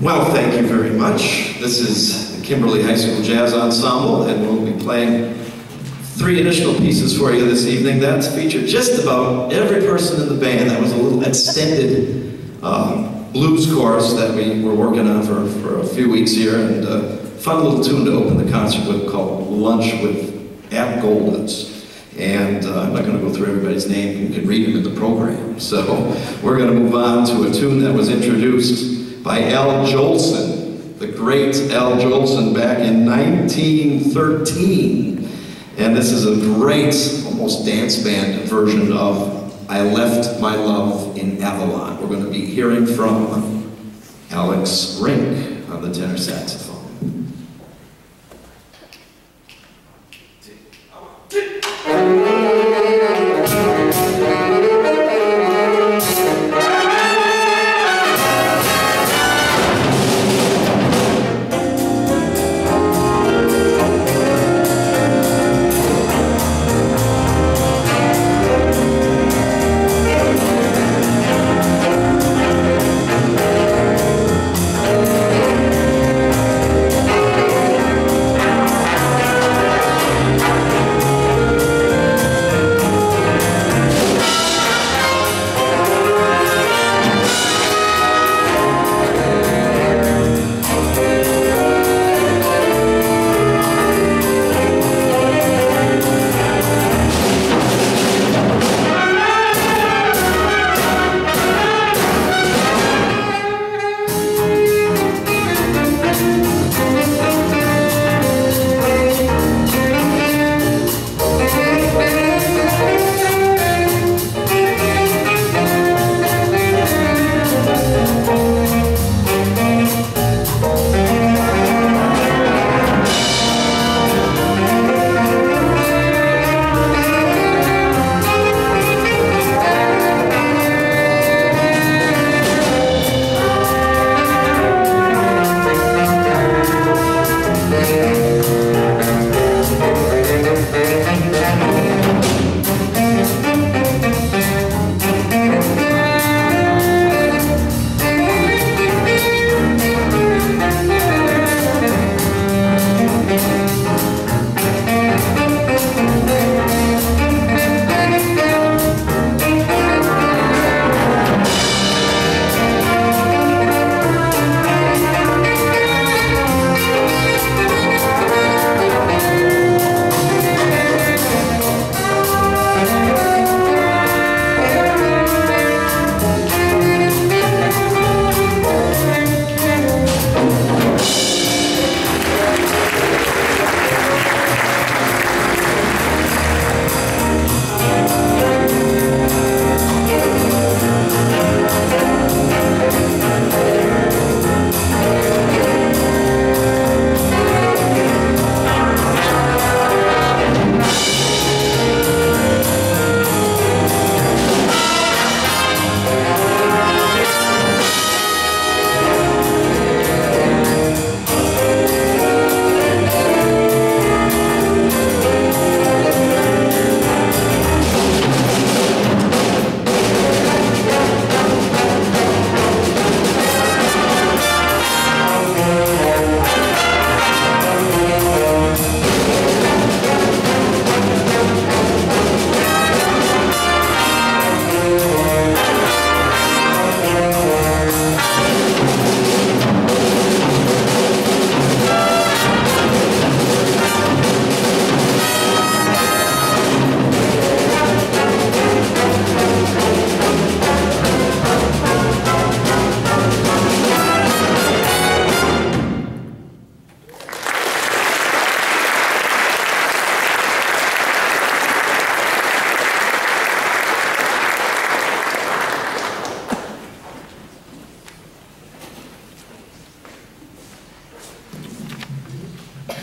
Well, thank you very much. This is the Kimberly High School Jazz Ensemble, and we'll be playing 3 additional pieces for you this evening that feature just about every person in the band. That was a little extended blues chorus that we were working on for a few weeks here, and a fun little tune to open the concert with called Lunch with Ab Goldens. And I'm not going to go through everybody's name. You can read them in the program. So we're going to move on to a tune that was introduced by Al Jolson, the great Al Jolson, back in 1913. And this is a great, almost dance band version of I Left My Love in Avalon. We're going to be hearing from Alex Rink on the tenor saxophone.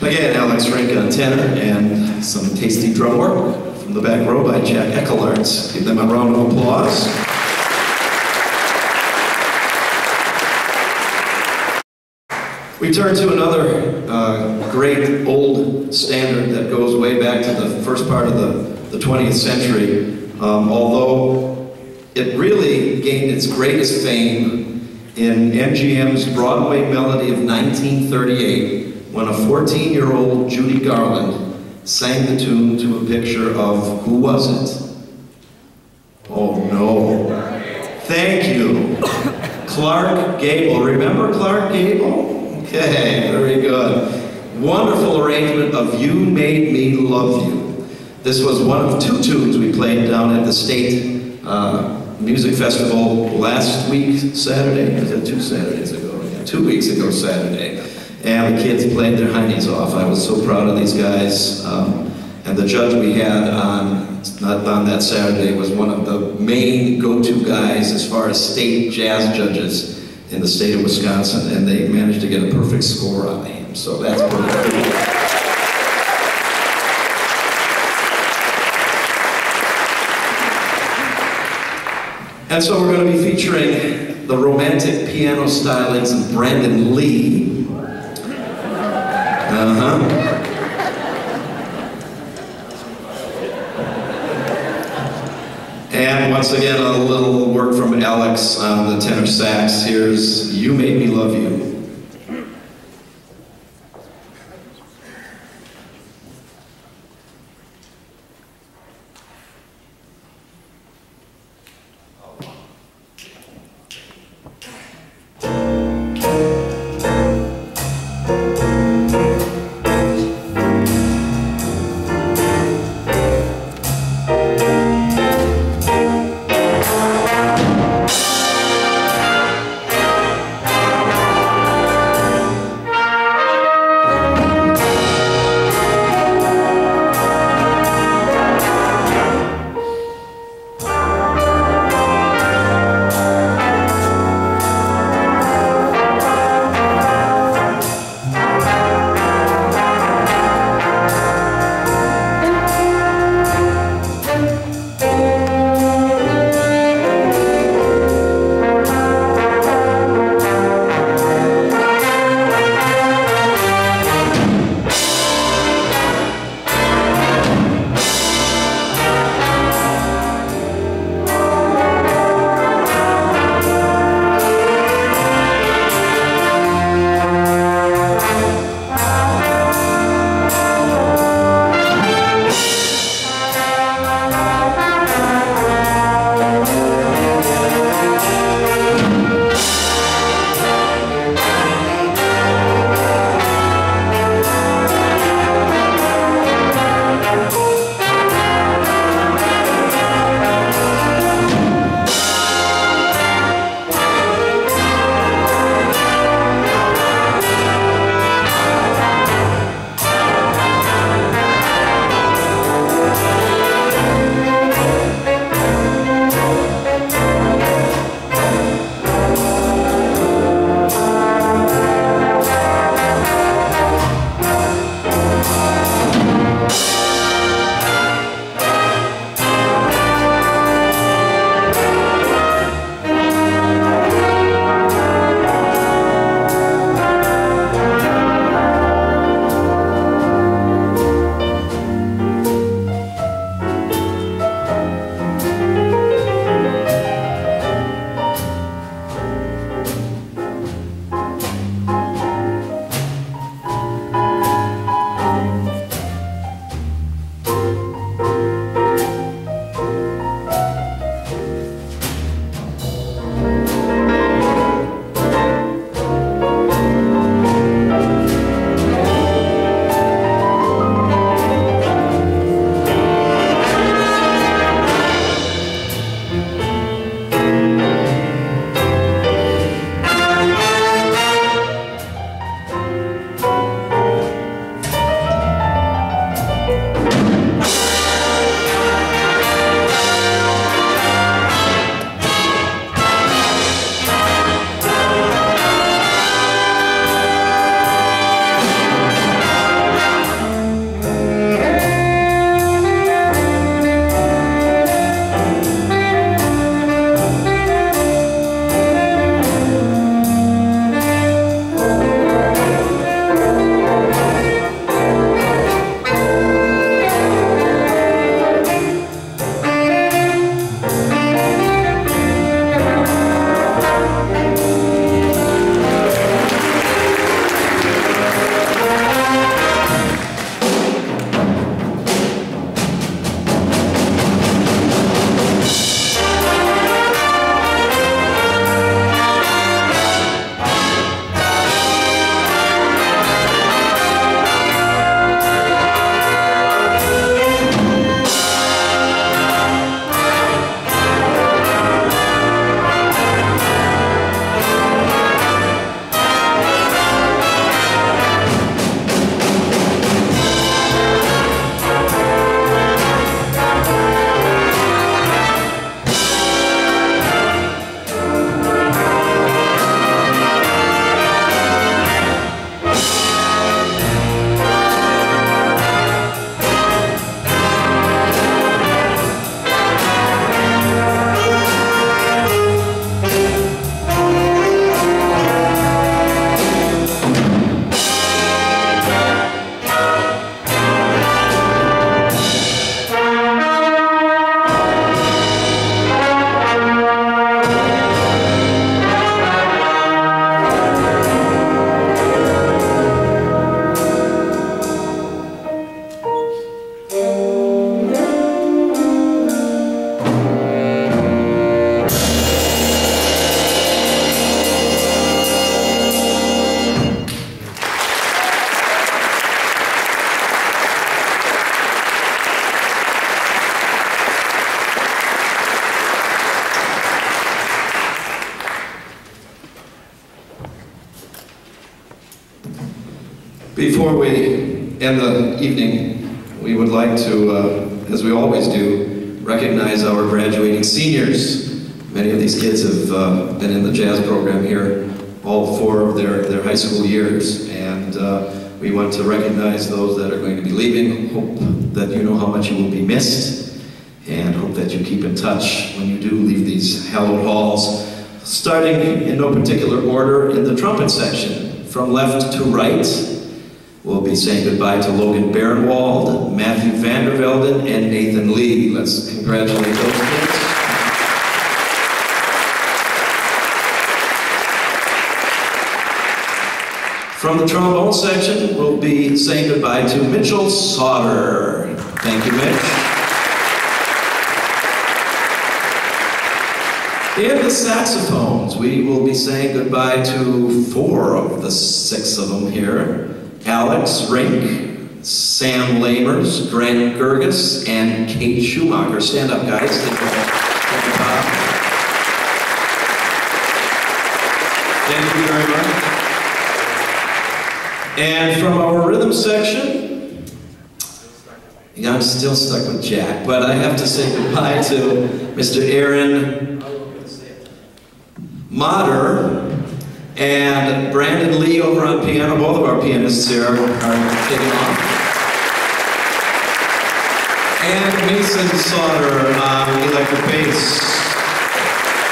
Again, Alex Rink on tenor, and some tasty drum work from the back row by Jack Eckelarts. Give them a round of applause. We turn to another great old standard that goes way back to the first part of the 20th century, although it really gained its greatest fame in MGM's Broadway melody of 1938, when a 14-year-old Judy Garland sang the tune to a picture of, who was it? Oh no. Thank you. Clark Gable. Remember Clark Gable? Okay, very good. Wonderful arrangement of You Made Me Love You. This was one of two tunes we played down at the State Music Festival last week, Saturday. Was it 2 Saturdays ago? Yeah, 2 weeks ago Saturday. And the kids played their heinies off. I was so proud of these guys. And the judge we had on on that Saturday, was one of the main go-to guys as far as state jazz judges in the state of Wisconsin, and they managed to get a perfect score on him. So that's pretty cool. And so we're going to be featuring the romantic piano stylings of Brandon Lee. And once again, a little work from Alex on the tenor sax. Here's You Made Me Love You. Before we end the evening, we would like to, as we always do, recognize our graduating seniors. Many of these kids have been in the jazz program here all 4 of their high school years, and we want to recognize those that are going to be leaving. Hope that you know how much you will be missed, and hope that you keep in touch when you do leave these hallowed halls. Starting in no particular order in the trumpet section, from left to right, we'll be saying goodbye to Logan Barenwald, Matthew Vandervelden, and Nathan Lee. Let's congratulate those kids. From the trombone section, we'll be saying goodbye to Mitchell Sauter. Thank you, Mitch. In the saxophones, we will be saying goodbye to 4 of the 6 of them here. Alex Rink, Sam Lamers, Grant Gerges, and Kate Schumacher. Stand up, guys. Thank you very much. And from our rhythm section, I'm still stuck with Jack, but I have to say goodbye to Mr. Aaron Motter and Brandon Lee over on piano. Both of our pianists here are taking off. And Mason Sauter on electric bass.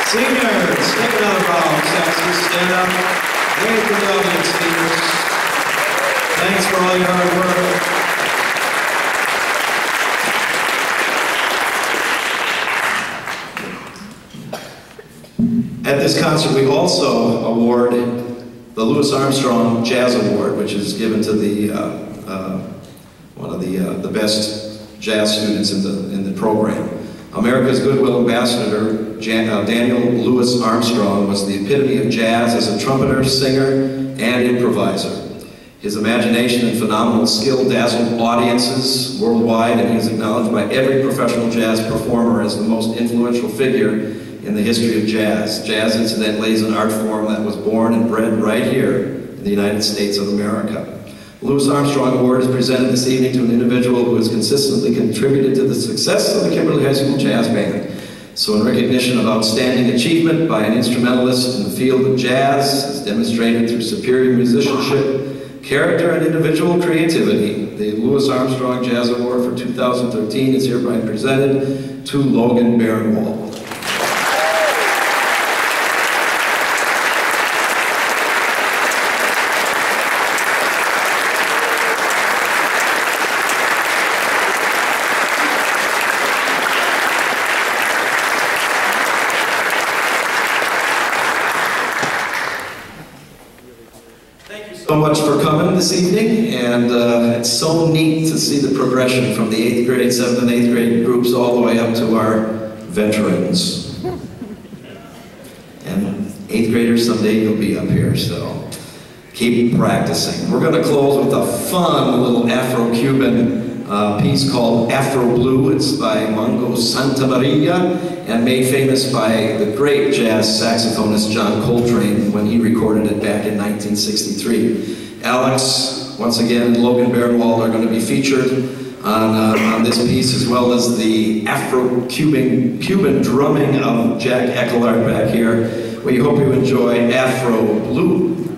Seniors, take another bow. Saxons, stand up. Wave for the audience, seniors. Thanks for all your hard work. At this concert, we also award the Louis Armstrong Jazz Award, which is given to the one of the best jazz students in the program. America's Goodwill Ambassador Daniel Louis Armstrong was the epitome of jazz as a trumpeter, singer, and improviser. His imagination and phenomenal skill dazzled audiences worldwide, and he is acknowledged by every professional jazz performer as the most influential figure in the history of jazz. Jazz, incidentally, is an art form that was born and bred right here in the United States of America. The Louis Armstrong Award is presented this evening to an individual who has consistently contributed to the success of the Kimberly High School Jazz Band. So in recognition of outstanding achievement by an instrumentalist in the field of jazz, as demonstrated through superior musicianship, character, and individual creativity, the Louis Armstrong Jazz Award for 2013 is hereby presented to Logan Barenwald. So much for coming this evening, and it's so neat to see the progression from the 8th grade, 7th and 8th grade groups all the way up to our veterans. And 8th graders, someday you'll be up here, so keep practicing. We're going to close with a fun little Afro-Cuban piece called Afro Blue. It's by Mongo Santamaria and made famous by the great jazz saxophonist John Coltrane when he recorded it back in 1963. Alex, once again, and Logan Barenwald are going to be featured on this piece, as well as the Afro-Cuban drumming of Jack Eckelard back here. We hope you enjoy Afro Blue.